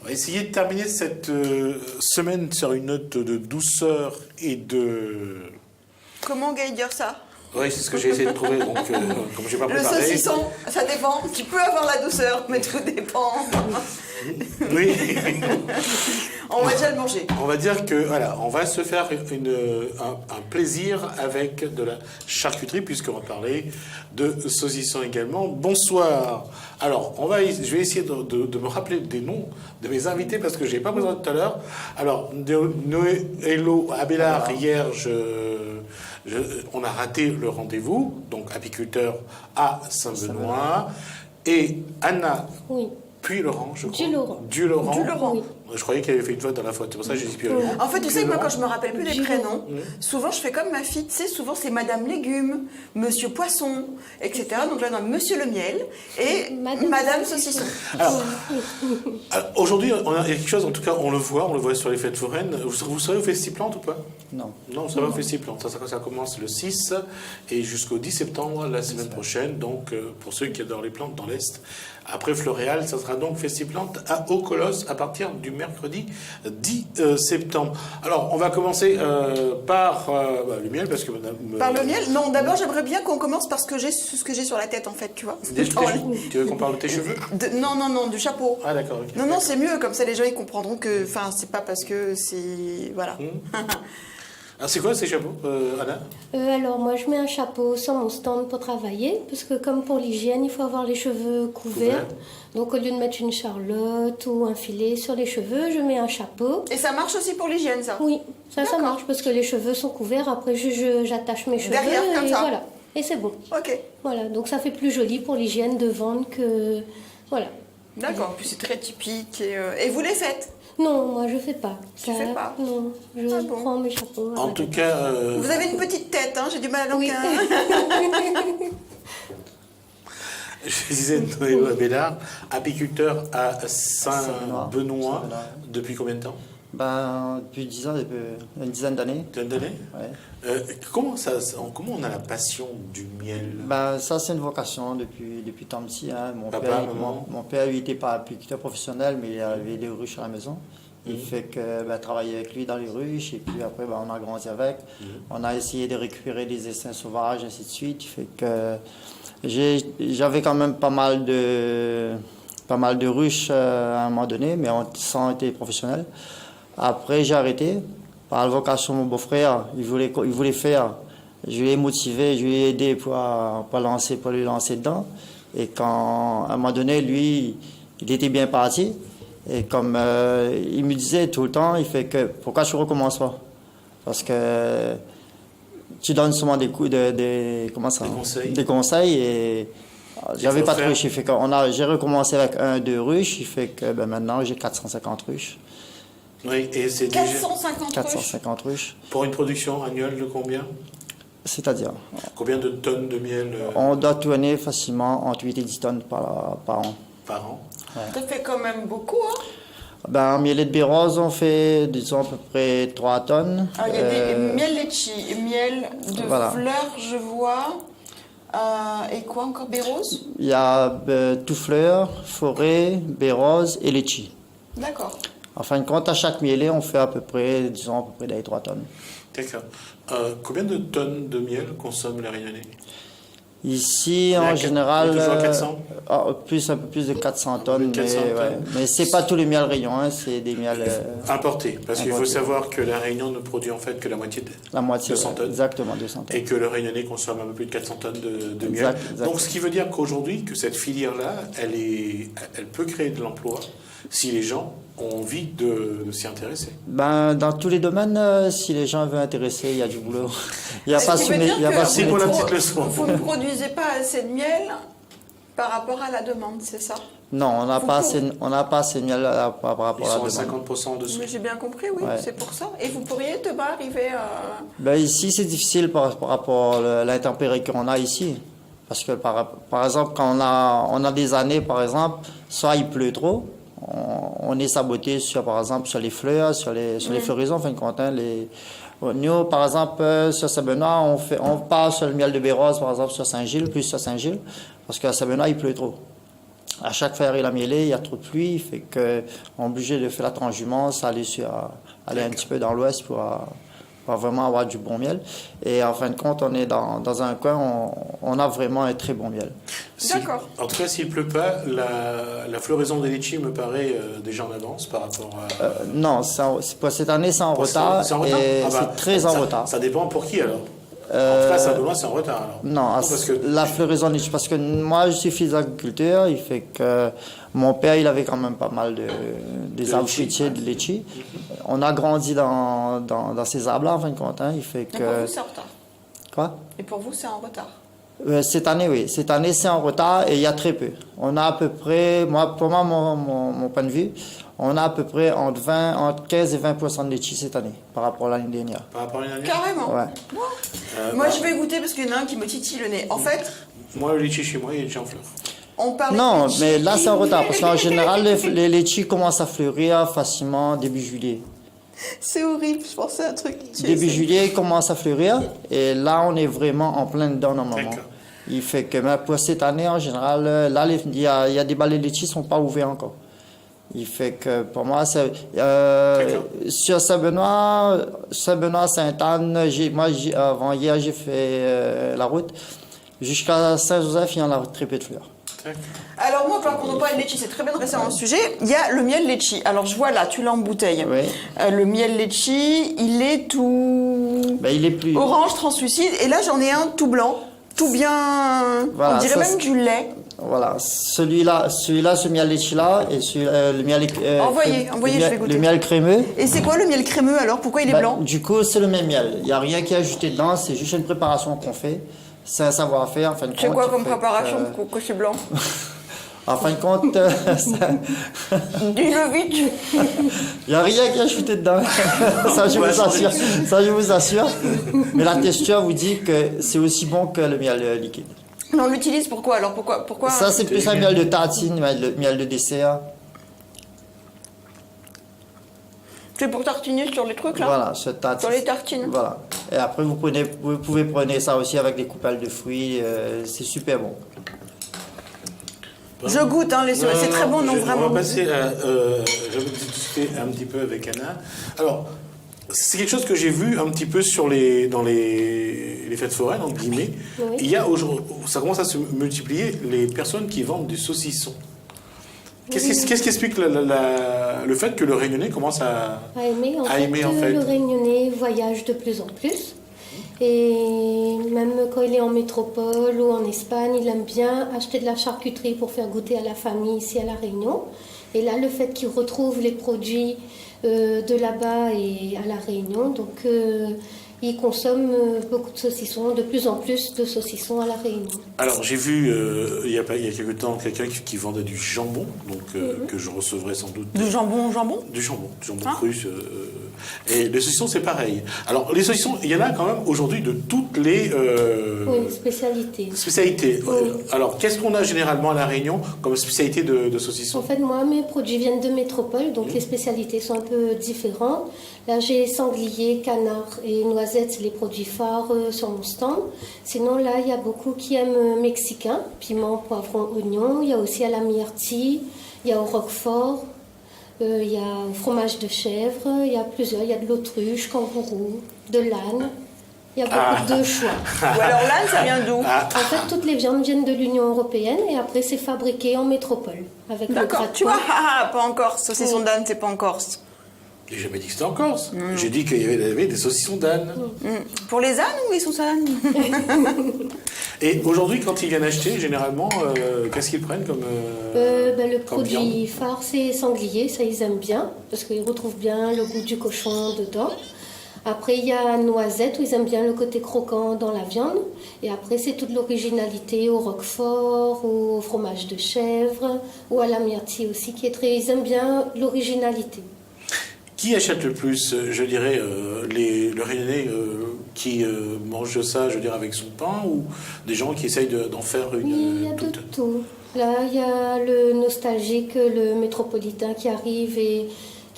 va essayer de terminer cette semaine sur une note de douceur et de... Comment on dire ça? Oui, c'est ce que j'ai essayé de trouver, donc comme je n'ai pas préparé... Le saucisson, ça dépend. Tu peux avoir la douceur, mais tout dépend. Oui. On va déjà le manger. On va dire que, voilà, on va se faire un plaisir avec de la charcuterie, puisqu'on va parler de saucisson également. Bonsoir. Alors, je vais essayer de me rappeler des noms de mes invités, parce que je n'ai pas besoin tout à l'heure. Alors, Noélo Abélard, hier, on a raté le rendez-vous, donc apiculteur à Saint-Benoît. Et Anna... Oui. Puis Laurent, je crois. Laurent. Laurent. Oui. Je croyais qu'elle avait fait une faute dans la faute. C'est pour ça que j'ai dit puis Laurent. En fait, tu sais que moi, quand je me rappelle plus des prénoms, souvent je fais comme ma fille. Tu sais, souvent c'est Madame Légumes, Monsieur Poisson, etc. Donc là, non, Monsieur le Miel et Madame Saucisson. Alors, aujourd'hui, il y a quelque chose, en tout cas, on le voit sur les fêtes foraines. Vous serez au Festiplante ou pas? Non. Non, ça va au Festiplante. Ça commence le 6 et jusqu'au 10 septembre, la semaine prochaine. Donc, pour ceux qui adorent les plantes dans l'Est, après Floréal, ça sera donc Festiplante à Haut-Colosse à partir du mercredi 10 septembre. Alors, on va commencer par le miel, parce que madame... Par le miel? Non, d'abord, j'aimerais bien qu'on commence par ce que j'ai sur la tête, en fait, tu vois. Tu veux qu'on parle de tes cheveux? Non, du chapeau. Ah, d'accord. Okay. Non, c'est mieux, comme ça les gens ils comprendront que, enfin, c'est pas parce que c'est... Voilà. Alors, c'est quoi ces chapeaux, Anna? Alors, moi, je mets un chapeau sur mon stand pour travailler, parce que comme pour l'hygiène, il faut avoir les cheveux couverts. Donc, au lieu de mettre une charlotte ou un filet sur les cheveux, je mets un chapeau. Et ça marche aussi pour l'hygiène, ça? Oui, ça marche, parce que les cheveux sont couverts. Après, j'attache mes cheveux. Derrière, comme et ça. voilà. Et c'est bon. Ok. Voilà, donc ça fait plus joli pour l'hygiène de vendre que... Voilà. D'accord, puis c'est très typique. Et vous les faites? Non, moi je fais pas. Tu fais pas? Non, je prends mes chapeaux. En tout cas... Vous avez une petite tête, hein, j'ai du mal à oui. Je disais Noélo Abélard, apiculteur à Saint-Benoît. Depuis combien de temps? Depuis 10 ans, depuis une dizaine d'années. Une dizaine d'années? Ouais. Comment on a la passion du miel? Ça, c'est une vocation depuis tant petit. Hein. Mon père, lui, n'était pas apiculteur professionnel, mais il avait des ruches à la maison. Il fait que travailler avec lui dans les ruches, et puis après, on a grandi avec. On a essayé de récupérer des essaims sauvages, ainsi de suite. Il fait que j'avais quand même pas mal de ruches à un moment donné, mais sans être professionnel. Après, j'ai arrêté. Par la vocation de mon beau-frère, il voulait faire. Je l'ai motivé, je lui ai aidé pour lui lancer dedans. Et quand, à un moment donné, lui, il était bien parti. Et comme il me disait tout le temps, il fait que pourquoi je ne recommence pas? Parce que tu donnes souvent des conseils et j'avais pas de ruches. Il fait que j'ai recommencé avec 1-2 ruches. Il fait que maintenant j'ai 450 ruches. Oui, et c'est 450 ruches. Pour une production annuelle de combien? C'est-à-dire? Combien de tonnes de miel? On doit tourner facilement entre 8 et 10 tonnes par an. Par an? Ouais. Ça fait quand même beaucoup, hein? En miel de bérose, on fait, disons, à peu près 3 tonnes. Alors, il y a des miel litchi, miel de fleurs, je vois. Et quoi encore? Bérose? Il y a tout fleur, forêt, bérose et litchi. D'accord. En fin de compte, à chaque mielé, on fait à peu près 3 tonnes. D'accord. Combien de tonnes de miel consomment les Réunionnais? Ici, en général, toujours 400? Un peu plus de 400 tonnes. Mais ce n'est pas tous les miels Réunion, hein, c'est des miels importés. Parce qu'il faut savoir que la Réunion ne produit en fait que la moitié de 200 tonnes. Exactement, 200 tonnes. Et que le Réunionnais consomme un peu plus de 400 tonnes de miel. Donc, ce qui veut dire qu'aujourd'hui, que cette filière-là, elle peut créer de l'emploi si les gens ont envie de s'y intéresser. Dans tous les domaines, si les gens veulent intéresser, il y a du boulot. Il n'y a pas c'est pour la petite leçon. Vous ne produisez pas assez de miel par rapport à la demande, c'est ça? Non, on n'a pas assez de miel par rapport à la demande. Ils sont à 50% en dessous. Mais j'ai bien compris, oui, c'est pour ça. Et vous pourriez arriver à... Ici, c'est difficile par rapport à l'intempérie qu'on a ici. Parce que, par exemple, quand on a des années, par exemple, soit il pleut trop, on est saboté par exemple sur les fleurs, sur les floraisons, en fin de compte. Hein, nous, par exemple, sur Saint-Benoît, on part sur le miel de bérose, par exemple, sur Saint-Gilles, plus sur Saint-Gilles, parce qu'à Saint-Benoît, il pleut trop. à chaque faire la mêlée, il y a trop de pluie, fait qu'on est obligé de faire la transhumance, aller un petit peu dans l'ouest pour vraiment avoir du bon miel. Et en fin de compte, on est dans un coin, on a vraiment un très bon miel. D'accord. En tout cas, s'il ne pleut pas, la floraison des litchis me paraît déjà en avance par rapport à... Non, cette année, c'est en retard. C'est en retard? Et Ah bah, c'est très en retard. Ça dépend pour qui alors? En tout cas, Saint-Benoît, c'est en retard alors. Non, parce que... la floraison des litchis, parce que moi, je suis fils d'agriculteur, il fait que mon père, il avait quand même pas mal des arbres fruitiers, de litchis. On a grandi dans ces arbres-là, en fin de compte. Hein, il fait que... Et pour vous, c'est en retard. Quoi? Et pour vous, c'est en retard. Cette année, oui. Cette année, c'est en retard et il y a très peu. On a à peu près, pour moi, mon point de vue, on a à peu près entre 15 et 20% de litchis cette année par rapport à l'année dernière. Par rapport à l'année dernière? Carrément. Ouais. Moi, je vais goûter parce qu'il y en a un qui me titille le nez. En fait, Moi, le litchi chez moi, il est déjà en fleurs. on parle. Non, mais là, c'est en retard parce qu'en général, les litchis commencent à fleurir facilement début juillet. C'est horrible, je pensais à un truc. Début juillet, il commence à fleurir et là, on est vraiment en plein dedans normalement. D'accord. Il fait que mais pour cette année, en général, là, il y a des balais de litchis qui ne sont pas ouverts encore. Il fait que pour moi, sur Saint-Benoît, Sainte-Anne, avant hier, j'ai fait la route. Jusqu'à Saint-Joseph, il y en a très peu de fleurs. Alors moi, quand on parle de litchi, c'est très bien de rester dans le sujet. Il y a le miel litchi. Alors je vois là, tu l'as en bouteille. Oui. Le miel litchi, il est tout Ben, il est plus... orange, translucide. Et là, j'en ai un tout blanc, tout bien... Voilà, on dirait ça, même du lait. Voilà, ce miel litchi-là, et le miel... Envoyez, je vais goûter. Le miel crémeux. Et c'est quoi le miel crémeux alors? Pourquoi il est blanc? Du coup, c'est le même miel. Il n'y a rien qui est ajouté dedans, c'est juste une préparation qu'on fait. C'est un savoir-faire, en fin de compte. C'est quoi comme préparation que c'est blanc? En fin de compte, Dis-le vite. il n'y a rien qui est ajouté dedans. Ça, je vous assure. Ça, je vous assure. Mais la texture vous dit que c'est aussi bon que le miel liquide. Mais on l'utilise pourquoi alors? Pourquoi Ça, c'est plus un miel de tartine, le miel de dessert. C'est pour tartiner sur les trucs là? Voilà, ce tartine. Sur les tartines. Voilà. Et après, vous pouvez prendre ça aussi avec des coupelles de fruits. C'est super bon. Je goûte, hein, c'est très bon, non, vraiment. On va passer à... J'avais discuté un petit peu avec Anna. Alors, c'est quelque chose que j'ai vu un petit peu dans les fêtes foraines, entre guillemets. Oui. Il y a aujourd'hui, ça commence à se multiplier, les personnes qui vendent du saucisson. Qu'est-ce qui explique le fait que le Réunionnais commence à aimer en fait. Le Réunionnais voyage de plus en plus. Et même quand il est en métropole ou en Espagne, il aime bien acheter de la charcuterie pour faire goûter à la famille ici à La Réunion. Et là, le fait qu'il retrouve les produits de là-bas et à La Réunion, donc il consomme beaucoup de saucissons, de plus en plus de saucissons à La Réunion. Alors, j'ai vu il y a quelque temps quelqu'un qui vendait du jambon, donc que je recevrai sans doute. Du jambon? Du jambon cru. Et les saucissons, c'est pareil. Alors, les saucissons, il y en a quand même aujourd'hui de toutes les spécialités. Oui. Alors, qu'est-ce qu'on a généralement à La Réunion comme spécialité de saucissons? En fait, moi, mes produits viennent de métropole, donc les spécialités sont un peu différentes. Là, j'ai sanglier, canard et noisettes, c'est les produits phares sur mon stand. Sinon, là, il y a beaucoup qui aiment mexicain, piment, poivron, oignon. Il y a aussi à la myrtille, il y a au roquefort, il y a au fromage de chèvre, il y a plusieurs. Il y a de l'autruche, kangourou, de l'âne. Il y a beaucoup de choix. Ou alors l'âne, ça vient d'où? En fait, toutes les viandes viennent de l'Union européenne et après, c'est fabriqué en métropole. Avec D'accord, tu vois, pas en Corse. Saucisson d'âne, c'est pas en Corse. J'ai jamais dit que c'était en Corse. J'ai dit qu'il y avait des saucissons d'âne. Pour les ânes ou les sous-ânes? Et aujourd'hui, quand ils viennent acheter, généralement, qu'est-ce qu'ils prennent comme le comme produit viande phare, c'est sanglier, ça ils aiment bien, parce qu'ils retrouvent bien le goût du cochon dedans. Après, il y a noisette, où ils aiment bien le côté croquant dans la viande. Et après, c'est toute l'originalité au roquefort, ou au fromage de chèvre, ou à la myrtille aussi, ils aiment bien l'originalité. Qui achète le plus, je dirais, le Réunionnais qui mange ça, je dirais, avec son pain, ou des gens qui essayent d'en faire une... Oui, il y a de tout. Là, il y a le nostalgique, le métropolitain qui arrive et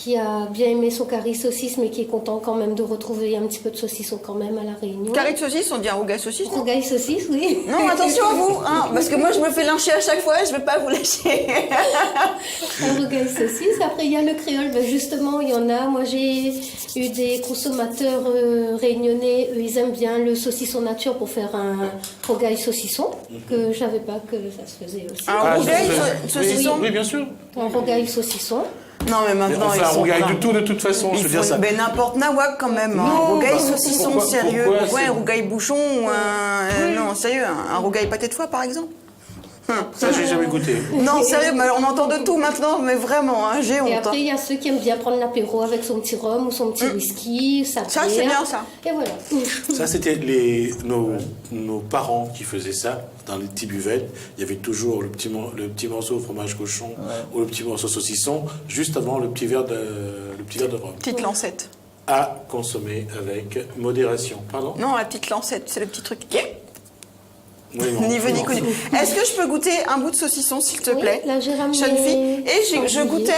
qui a bien aimé son curry saucisse, mais qui est content quand même de retrouver un petit peu de saucisson quand même à La Réunion. Curry de saucisse, on dit un rougail saucisse, non? Rougail saucisse, oui. Non, attention à vous, hein, parce que moi je me fais lyncher à chaque fois et je ne vais pas vous lâcher. Un rougail saucisse. Après, il y a le créole. Ben, justement, il y en a. Moi, j'ai eu des consommateurs réunionnais. Eux, ils aiment bien le saucisson nature pour faire un rougail saucisson, que je savais pas que ça se faisait aussi. Un rougail saucisson? Oui, bien sûr. Un rougail saucisson. Non, mais maintenant, On fait ils un sont rougail pleins. de tout, de toute façon, je veux dire ça. Mais n'importe nawak quand même. Non, Un rougail bah, saucisson pourquoi- sérieux. pourquoi Ouais, c'est- un rougail bouchon ou un. Non, sérieux, un rougail pâté de foie par exemple. Ça, j'ai jamais goûté. Non, sérieux, mais on entend de tout maintenant, mais vraiment, hein, j'ai Et honte. après, il y a ceux qui aiment bien prendre l'apéro avec son petit rhum ou son petit whisky, sa Ça, bière. c'est bien ça. Et voilà. Ça, c'était nos parents qui faisaient ça dans les petits buvettes. Il y avait toujours le petit morceau de fromage cochon ou le petit morceau de saucisson juste avant le petit verre de rhum. Petite lancette. À consommer avec modération. Pardon? Non, la petite lancette, c'est le petit truc. Oui, non. Ni vu ni Non. connu. Est-ce que je peux goûter un bout de saucisson, s'il te Oui, plaît? là, j'ai ramené Jeune fille. Et je sanglier. goûtais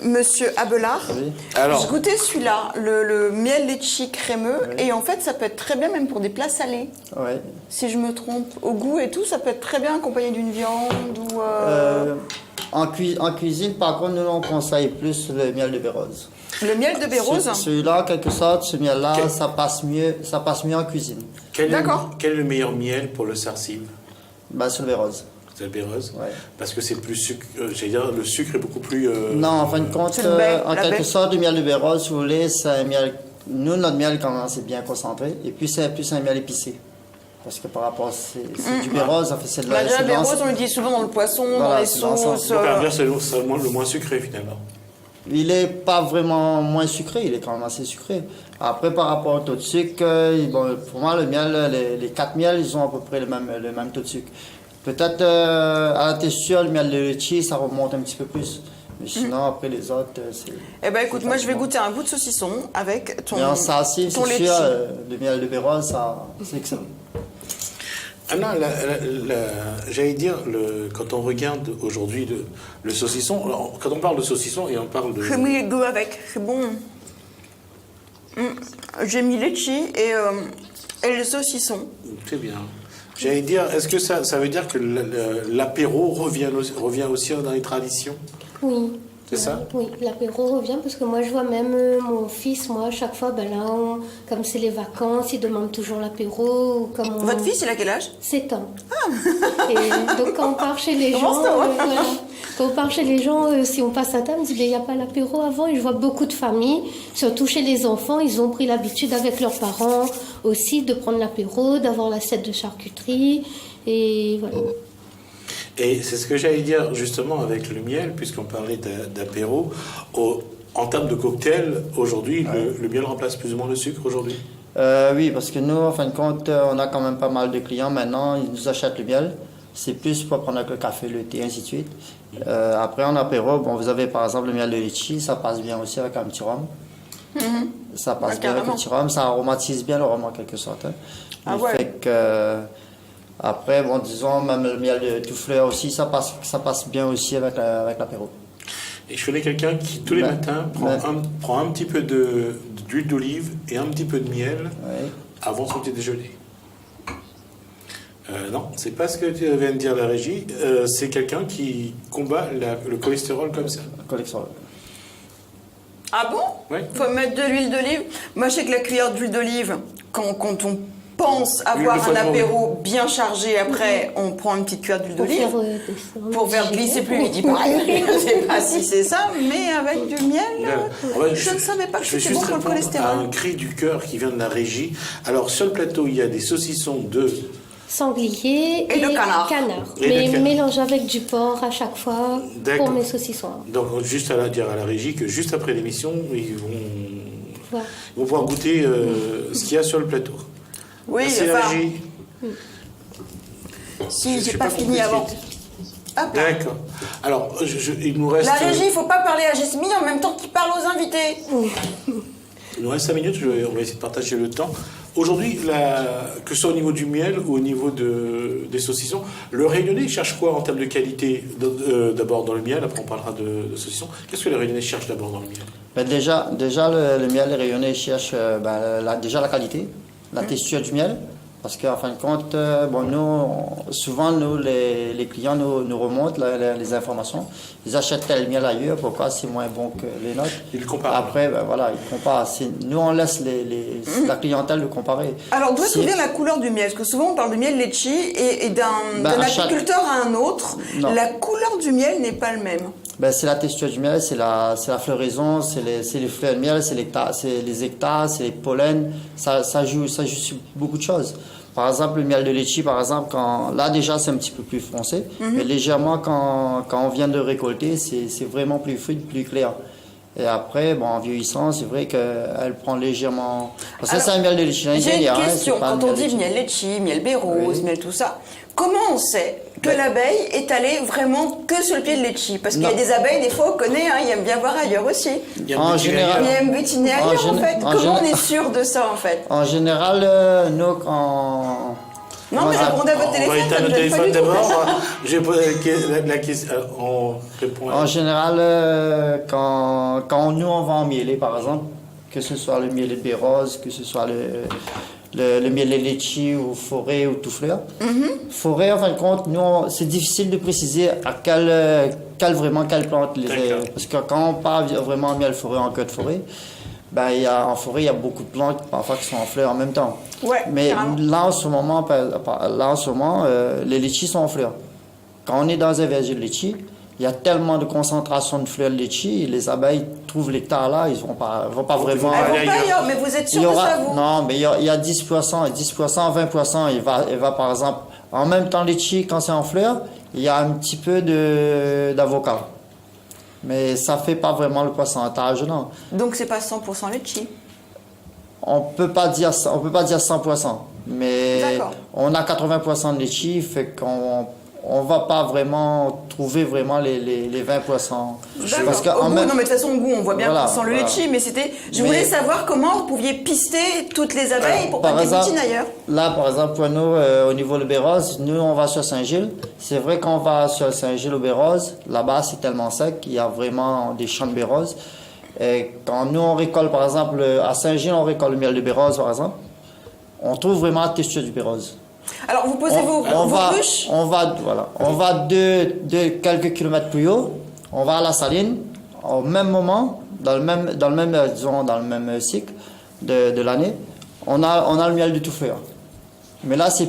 Monsieur Abelard. Oui. Alors- Je goûtais celui-là, le miel litchi crémeux. Oui. Et en fait, ça peut être très bien même pour des plats salés. Ouais. Si je me trompe, au goût et tout, ça peut être très bien accompagné d'une viande ou. En cuisine, par contre, nous, on conseille plus le miel de bérose. Le miel de bérose. Celui-là, en quelque sorte, ce miel-là, Quel- ça passe mieux en cuisine. D'accord. Quel est le meilleur miel pour le sarsive? Bah, c'est le bérose. C'est le bérose? Ouais. Parce que c'est plus sucre. J'allais dire, le sucre est beaucoup plus. Non, en fin de compte, C'est le baie, en la quelque baie. sorte, le miel de bérose, si vous voulez, c'est un miel. Nous, notre miel, quand c'est bien concentré, et puis c'est plus un miel épicé. Parce que par rapport, c'est du bérose, en fait, c'est de Bah, déjà, c'est le de bérose, l'anse- on le dit souvent dans le poisson, dans Voilà, les c'est dans le sens. sauces. Donc, à dire, c'est le moins sucré finalement. Il est pas vraiment moins sucré, il est quand même assez sucré. Après, par rapport au taux de sucre, bon, pour moi, le miel, les 4 miels, ils ont à peu près le même taux de sucre. Peut-être à la texture, le miel de litchi, ça remonte un petit peu plus. Mais sinon, après les autres, c'est. Eh ben écoute, moi je vais goûter un bout de saucisson avec ton. Mais en sarsive, ton c'est litchi. sûr, le miel de bérose, c'est excellent. Ah non, j'allais dire, quand on regarde aujourd'hui le saucisson, alors, quand on parle de saucisson et on parle de. J'ai mis les deux avec, c'est bon. J'ai mis litchi et le saucisson. C'est bien. J'allais dire, est-ce que ça veut dire que l'apéro revient aussi dans les traditions? Oui. C'est ça? Oui, l'apéro revient parce que moi je vois même mon fils, moi à chaque fois, ben là, comme c'est les vacances, il demande toujours l'apéro. ou Comme Votre fils, il a quel âge? 7 ans. Et donc quand on part chez les Comment gens, ça, ouais voilà. Quand on part chez les gens, si on passe à table, on dit, il n'y a pas l'apéro avant. Et je vois beaucoup de familles, surtout chez les enfants, ils ont pris l'habitude avec leurs parents aussi de prendre l'apéro, d'avoir l'assiette de charcuterie. Et voilà. Et c'est ce que j'allais dire justement avec le miel, puisqu'on parlait d'apéro. En termes de cocktail, aujourd'hui, le miel remplace plus ou moins le sucre aujourd'hui? Oui, parce que nous, en fin de compte, on a quand même pas mal de clients maintenant, ils nous achètent le miel. C'est plus pour prendre avec le café, le thé, ainsi de suite. Après, en apéro, bon, vous avez par exemple le miel de litchi, ça passe bien aussi avec un petit rhum. Ça passe Ouais, bien avec carrément. le petit rhum, ça aromatise bien le rhum en quelque sorte. Hein. Ah Il ouais. fait que, après, bon, disons, même le miel de tout fleur aussi, ça passe bien aussi avec l'apéro. Et je connais quelqu'un qui, tous les matins, prend un petit peu d'huile d'olive et un petit peu de miel Ouais. avant son petit déjeuner. Non, c'est pas ce que tu viens de dire la régie. C'est quelqu'un qui combat le cholestérol comme ça. Collection. Ah bon? Ouais. Faut mettre de l'huile d'olive. Moi, je sais que la cuillère d'huile d'olive, quand on pense avoir L'huile de un foie de apéro bien chargé, après, on prend une petite cuillère d'huile Pour d'olive. faire, Pour faire glisser plus vite, il paraît. Je ne sais pas si c'est ça, mais avec du miel, je ne savais pas que Je vais c'était bon juste pour le répondre à cholestérol. un cri du cœur qui vient de la régie. Alors, sur le plateau, il y a des saucissons de... sanglier Et de canard. Et de mais canard. mélangé avec du porc à chaque fois D'accord. pour mes saucissons. Donc, juste à dire à la régie que juste après l'émission, ils Voilà. vont pouvoir goûter ce qu'il y a sur le plateau. Oui, Merci la enfin, régie. si Je j'ai suis pas compris fini de avant. suite. Hop là. D'accord. Alors, il nous reste... La régie, il ne faut pas parler à Jasmine en même temps qu'il parle aux invités. Il nous reste 5 minutes, on va essayer de partager le temps. Aujourd'hui, que ce soit au niveau du miel ou au niveau des saucissons, le Réunionnais cherche quoi en termes de qualité d'abord dans le miel, après on parlera de saucissons. Qu'est-ce que les Réunionnais cherchent d'abord dans le miel? Ben déjà le miel, les Réunionnais cherchent déjà la qualité, la texture du miel. Parce qu'en fin de compte, souvent, les clients nous remontent les informations. Ils achètent tel miel ailleurs, pourquoi c'est moins bon que les nôtres. Ils comparent. Après, ils comparent. Nous, on laisse la clientèle le comparer. Alors, d'où est-ce que vient la couleur du miel? Parce que souvent, on parle de miel litchi et d'un agriculteur à un autre, la couleur du miel n'est pas le même. C'est la texture du miel, c'est la floraison, c'est les fleurs de miel, c'est les hectares, c'est les pollens. Ça joue sur beaucoup de choses. Par exemple, le miel de litchi, par exemple, là déjà c'est un petit peu plus foncé, mais légèrement quand on vient de récolter, c'est vraiment plus fluide, plus clair. Et après, en vieillissant, c'est vrai qu'elle prend légèrement... Parce que c'est un miel de litchi. J'ai une question. Quand on dit miel litchi, miel bérose, miel tout ça, comment on sait que l'abeille est allée vraiment que sur le pied de litchi? Parce qu'il y a des abeilles, des fois on connaît, ils aiment bien voir ailleurs aussi. En général, il y a un butiner ailleurs en fait. Comment on est sûr de ça en fait? En général, nous quand... Non, mais répondez à votre téléphone. On va éteindre le téléphone d'abord. J'ai posé la question. En général, quand nous on va en mieler, par exemple, que ce soit le miel de bérose, que ce soit le miel de litchi ou forêt ou tout fleur. Forêt, en fin de compte, nous, c'est difficile de préciser à quelle plante parce que quand on parle vraiment miel forêt en queue de forêt, en forêt, il y a beaucoup de plantes parfois qui sont en fleurs en même temps. Ouais, mais là, en ce moment, les litchis sont en fleurs. Quand on est dans un verger de litchi, il y a tellement de concentration de fleurs de litchi, les abeilles trouvent l'hectare là, ils vont pas vraiment... Elles vont pas ailleurs, mais vous êtes sûr de ça, vous? Non, mais il y a 10%, 20%, il va par exemple... En même temps, litchi, quand c'est en fleurs, il y a un petit peu d'avocat. Mais ça fait pas vraiment le pourcentage, non. Donc c'est pas 100% litchi? On peut pas dire 100%, mais on a 80% de litchi, fait qu'on va pas vraiment trouver vraiment les 20%. Parce que non, mais de toute façon, au goût, on voit bien qu'on sent le litchi, mais je voulais savoir comment vous pouviez pister toutes les abeilles pour pas qu'elles butinent ailleurs. Là, par exemple, pour nous, au niveau de Bérose, nous, on va sur Saint-Gilles. C'est vrai qu'on va sur Saint-Gilles au Bérose. Là-bas, c'est tellement sec, il y a vraiment des champs de Bérose. Et quand nous, on récolte, par exemple, à Saint-Gilles, on récolte le miel de Bérose, par exemple, on trouve vraiment la texture du Bérose. Alors, vous posez vos ruches? On va de quelques kilomètres plus haut, on va à la Saline, au même moment, dans le même cycle de l'année, on a le miel de Touffleur. Mais là, c'est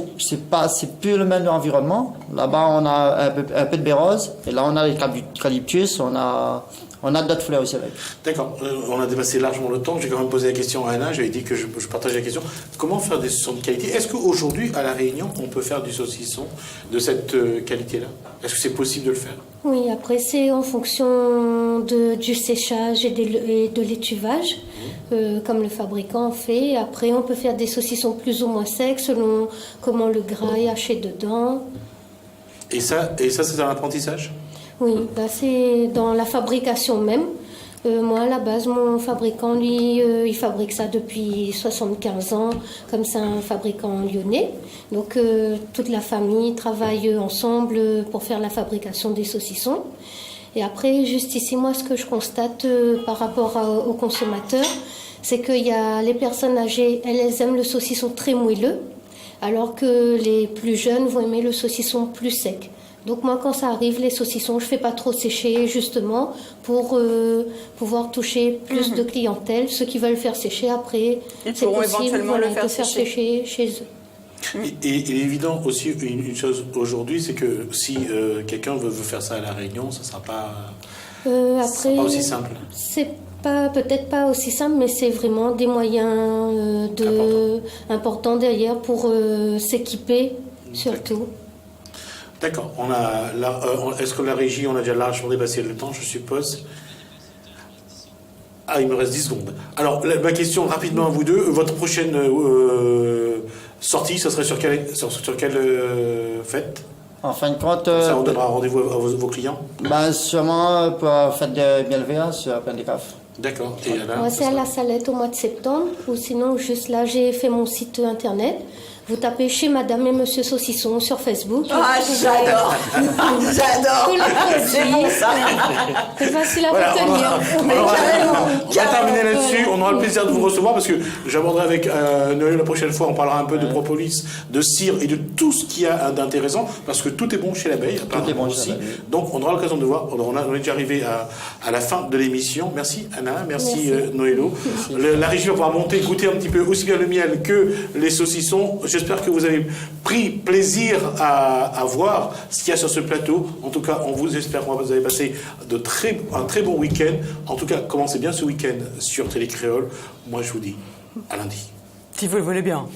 plus le même environnement. Là-bas, on a un peu de bérose, et là, on a l'eucalyptus, on a d'autres fleurs aussi avec. D'accord, on a dépassé largement le temps. J'ai quand même posé la question à Anna, j'avais dit que je partageais la question. Comment faire des saucissons de qualité? Est-ce qu'aujourd'hui, à La Réunion, on peut faire du saucisson de cette qualité-là? Est-ce que c'est possible de le faire? Oui, après c'est en fonction du séchage et de l'étuvage, comme le fabricant fait. Après, on peut faire des saucissons plus ou moins secs selon comment le gras est haché dedans. Et ça c'est un apprentissage? Oui, c'est dans la fabrication même. Moi, à la base, mon fabricant, lui, il fabrique ça depuis 75 ans, comme c'est un fabricant lyonnais. Donc, toute la famille travaille ensemble pour faire la fabrication des saucissons. Et après, juste ici, moi, ce que je constate par rapport aux consommateurs, c'est qu'il y a les personnes âgées, elles aiment le saucisson très moelleux, alors que les plus jeunes vont aimer le saucisson plus sec. Donc moi, quand ça arrive, les saucissons, je ne fais pas trop sécher, justement, pour pouvoir toucher plus de clientèle. Ceux qui veulent faire sécher, après, c'est possible de faire sécher chez eux. Et il est évident aussi une chose aujourd'hui, c'est que si quelqu'un veut faire ça à La Réunion, ça ne sera pas aussi simple. C'est peut-être pas aussi simple, mais c'est vraiment des moyens importants derrière pour s'équiper, surtout. D'accord. Est-ce que la régie, on a déjà largement dépassé le temps, je suppose? Ah, il me reste 10 secondes. Alors, ma question rapidement à vous deux. Votre prochaine sortie, ce serait sur quelle fête? En fin de compte... Ça, on donnera rendez-vous à vos clients? Sûrement pour la fête de Mielvéa, sur la plaine des Cafes. D'accord. Et Anna, Ouais, c'est à la Salette au mois de septembre, ou sinon, juste là, j'ai fait mon site internet. Vous tapez chez Madame et Monsieur Saucisson sur Facebook. Ah, j'adore. J'adore. C'est bon, ça. C'est facile à Voilà, retenir. on va terminer là-dessus. On aura le plaisir de vous recevoir parce que j'aborderai avec Noël la prochaine fois. On parlera un peu de propolis, de cire et de tout ce qu'il y a d'intéressant parce que tout est bon chez l'abeille. Tout est bon aussi. chez l'abeille. Donc on aura l'occasion de voir. On est déjà arrivé à la fin de l'émission. Merci Anna, merci. Noélo. La régie va pouvoir monter, goûter un petit peu aussi bien le miel que les saucissons. J'espère que vous avez pris plaisir à voir ce qu'il y a sur ce plateau. En tout cas, on vous espère que vous avez passé un très bon week-end. En tout cas, commencez bien ce week-end sur Télé Créole. Moi, je vous dis à lundi. Si vous le voulez bien.